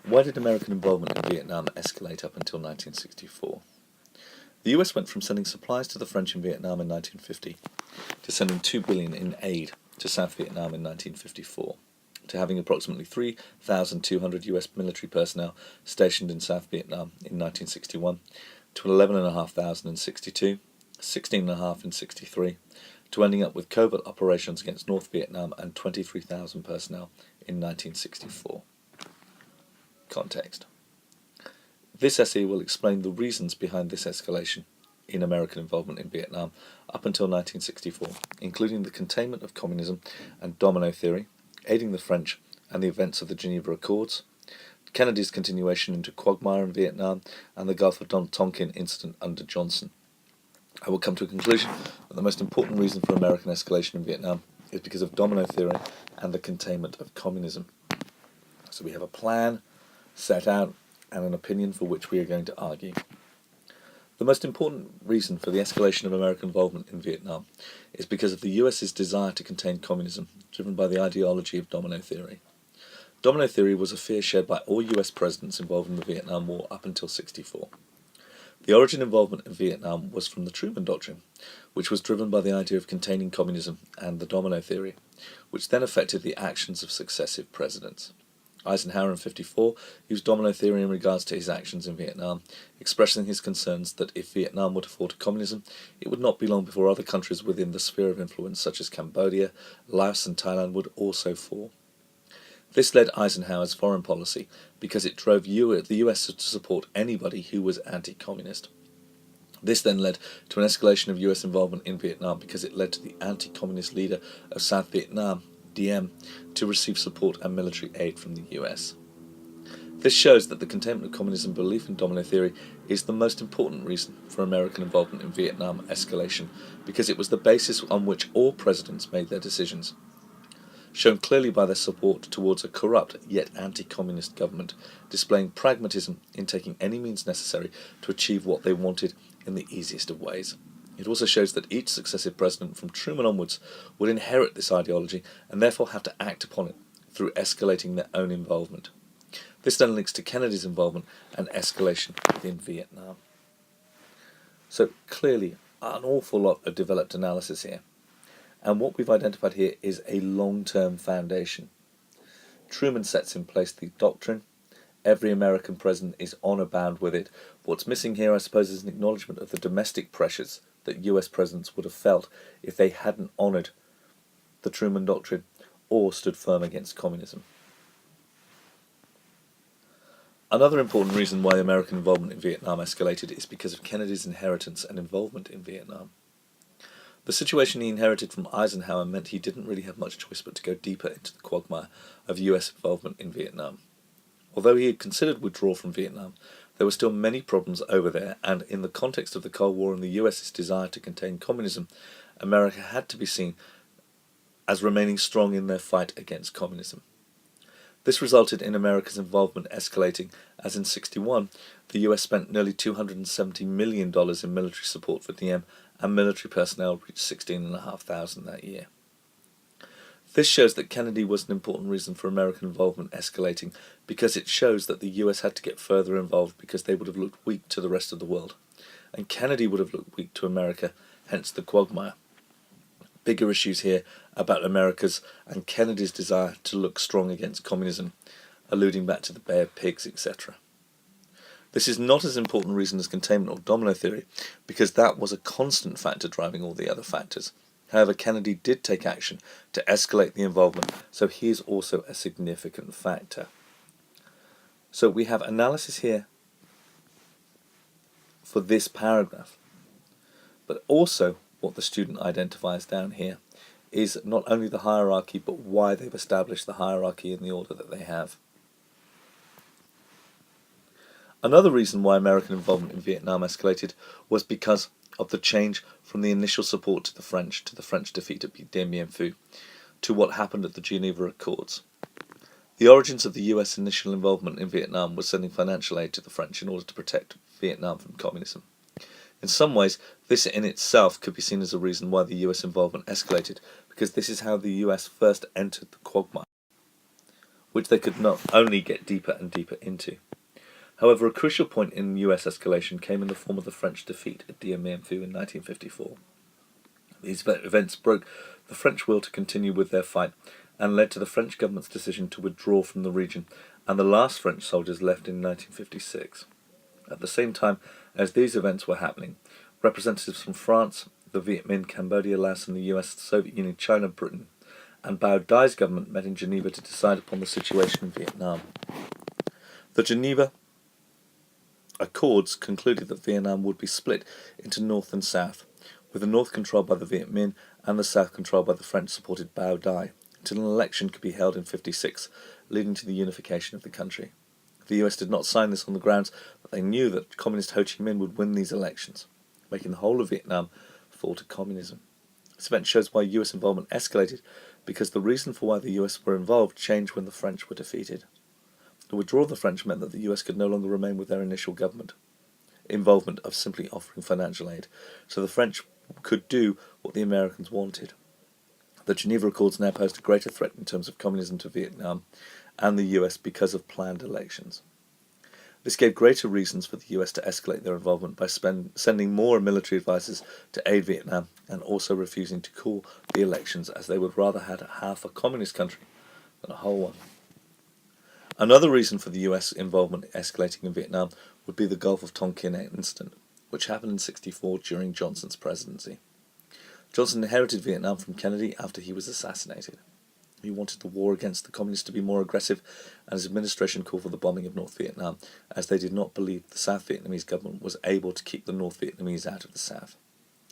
Why did American involvement in Vietnam escalate up until 1964? The US went from sending supplies to the French in Vietnam in 1950 to sending $2 billion in aid to South Vietnam in 1954, to having approximately 3,200 US military personnel stationed in South Vietnam in 1961, to 11,500 in 62, 16,500 in 63, to ending up with covert operations against North Vietnam and 23,000 personnel in 1964. Context. This essay will explain the reasons behind this escalation in American involvement in Vietnam up until 1964, including the containment of communism and domino theory, aiding the French and the events of the Geneva Accords, Kennedy's continuation into quagmire in Vietnam, and the Gulf of Tonkin incident under Johnson. I will come to a conclusion that the most important reason for American escalation in Vietnam is because of domino theory and the containment of communism. So we have a plan set out and an opinion for which we are going to argue. The most important reason for the escalation of American involvement in Vietnam is because of the US's desire to contain communism, driven by the ideology of domino theory. Domino theory was a fear shared by all US presidents involved in the Vietnam War up until '64. The origin involvement in Vietnam was from the Truman Doctrine, which was driven by the idea of containing communism and the domino theory, which then affected the actions of successive presidents. Eisenhower in '54 used domino theory in regards to his actions in Vietnam, expressing his concerns that if Vietnam were to fall to communism, it would not be long before other countries within the sphere of influence, such as Cambodia, Laos and Thailand, would also fall. This led Eisenhower's foreign policy because it drove the US to support anybody who was anti-communist. This then led to an escalation of US involvement in Vietnam because it led to the anti-communist leader of South Vietnam, Diem, to receive support and military aid from the US. This shows that the containment of communism belief in domino theory is the most important reason for American involvement in Vietnam escalation, because it was the basis on which all presidents made their decisions, shown clearly by their support towards a corrupt yet anti-communist government, displaying pragmatism in taking any means necessary to achieve what they wanted in the easiest of ways. It also shows that each successive president from Truman onwards would inherit this ideology and therefore have to act upon it through escalating their own involvement. This then links to Kennedy's involvement and escalation within Vietnam. So clearly, an awful lot of developed analysis here. And what we've identified here is a long-term foundation. Truman sets in place the doctrine. Every American president is honour-bound with it. What's missing here, I suppose, is an acknowledgement of the domestic pressures that US presidents would have felt if they hadn't honoured the Truman Doctrine or stood firm against communism. Another important reason why American involvement in Vietnam escalated is because of Kennedy's inheritance and involvement in Vietnam. The situation he inherited from Eisenhower meant he didn't really have much choice but to go deeper into the quagmire of US involvement in Vietnam. Although he had considered withdrawal from Vietnam, there were still many problems over there, and in the context of the Cold War and the US's desire to contain communism, America had to be seen as remaining strong in their fight against communism. This resulted in America's involvement escalating, as in '61, the US spent nearly $270 million in military support for Diem, and military personnel reached 16,500 that year. This shows that Kennedy was an important reason for American involvement escalating, because it shows that the US had to get further involved because they would have looked weak to the rest of the world, and Kennedy would have looked weak to America, hence the quagmire. Bigger issues here about America's and Kennedy's desire to look strong against communism, alluding back to the Bay of Pigs, etc. This is not as important a reason as containment or domino theory, because that was a constant factor driving all the other factors. However, Kennedy did take action to escalate the involvement, so he is also a significant factor. So we have analysis here for this paragraph, but also what the student identifies down here is not only the hierarchy, but why they've established the hierarchy in the order that they have. Another reason why American involvement in Vietnam escalated was because of the change from the initial support to the French defeat at Dien Bien Phu, to what happened at the Geneva Accords. The origins of the US initial involvement in Vietnam was sending financial aid to the French in order to protect Vietnam from communism. In some ways, this in itself could be seen as a reason why the US involvement escalated, because this is how the US first entered the quagmire. which they could not only get deeper and deeper into. However, a crucial point in US escalation came in the form of the French defeat at Dien Bien Phu in 1954. These events broke the French will to continue with their fight and led to the French government's decision to withdraw from the region, and the last French soldiers left in 1956. At the same time as these events were happening, representatives from France, the Viet Minh, Cambodia, Laos, and the US, the Soviet Union, China, Britain, and Bao Dai's government met in Geneva to decide upon the situation in Vietnam. The Geneva Accords concluded that Vietnam would be split into North and South, with the North controlled by the Viet Minh and the South controlled by the French-supported Bao Dai, until an election could be held in 1956, leading to the unification of the country. The US did not sign this on the grounds that they knew that Communist Ho Chi Minh would win these elections, making the whole of Vietnam fall to communism. This event shows why US involvement escalated, because the reason for why the US were involved changed when the French were defeated. The withdrawal of the French meant that the US could no longer remain with their initial government involvement of simply offering financial aid, so the French could do what the Americans wanted. The Geneva Accords now posed a greater threat in terms of communism to Vietnam and the US because of planned elections. This gave greater reasons for the US to escalate their involvement by sending more military advisors to aid Vietnam and also refusing to call the elections, as they would rather have half a communist country than a whole one. Another reason for the US involvement escalating in Vietnam would be the Gulf of Tonkin incident, which happened in 1964 during Johnson's presidency. Johnson inherited Vietnam from Kennedy after he was assassinated. He wanted the war against the communists to be more aggressive, and his administration called for the bombing of North Vietnam, as they did not believe the South Vietnamese government was able to keep the North Vietnamese out of the South.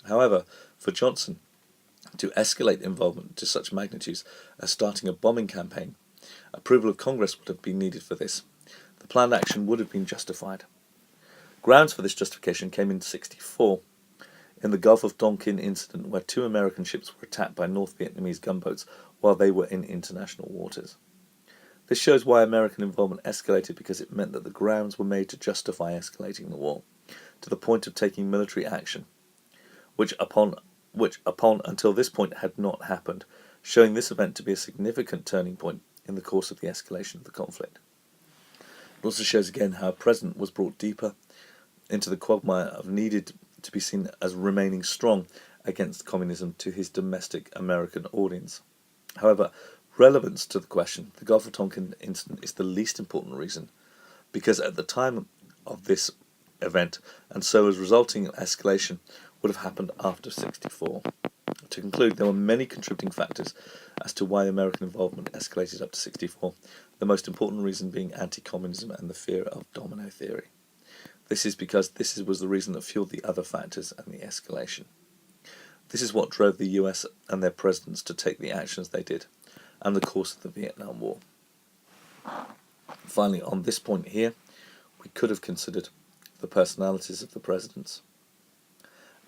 However, for Johnson to escalate involvement to such magnitudes as starting a bombing campaign, approval of Congress would have been needed for this. The planned action would have been justified. Grounds for this justification came in 1964, in the Gulf of Tonkin incident, where 2 American ships were attacked by North Vietnamese gunboats while they were in international waters. This shows why American involvement escalated, because it meant that the grounds were made to justify escalating the war, to the point of taking military action, which upon until this point had not happened, showing this event to be a significant turning point in the course of the escalation of the conflict. It also shows again how a president was brought deeper into the quagmire of needed to be seen as remaining strong against communism to his domestic American audience. However, relevance to the question, the Gulf of Tonkin incident is the least important reason, because at the time of this event, and so as resulting escalation, would have happened after 1964. To conclude, there were many contributing factors as to why American involvement escalated up to 1964, the most important reason being anti-communism and the fear of domino theory. This is because this was the reason that fueled the other factors and the escalation. This is what drove the US and their presidents to take the actions they did, and the course of the Vietnam War. Finally, on this point here, we could have considered the personalities of the presidents,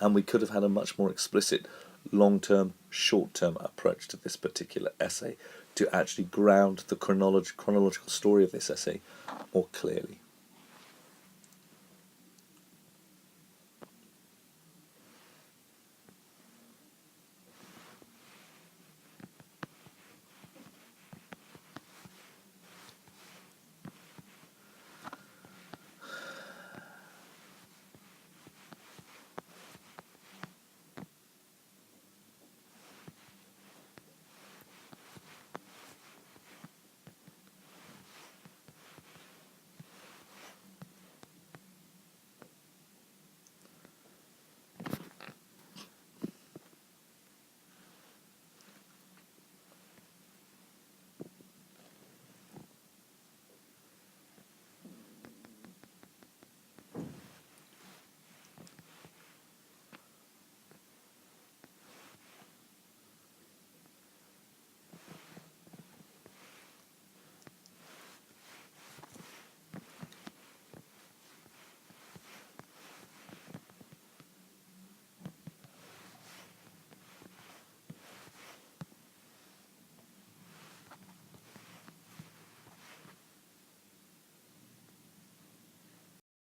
and we could have had a much more explicit long-term, short-term approach to this particular essay to actually ground the chronological story of this essay more clearly.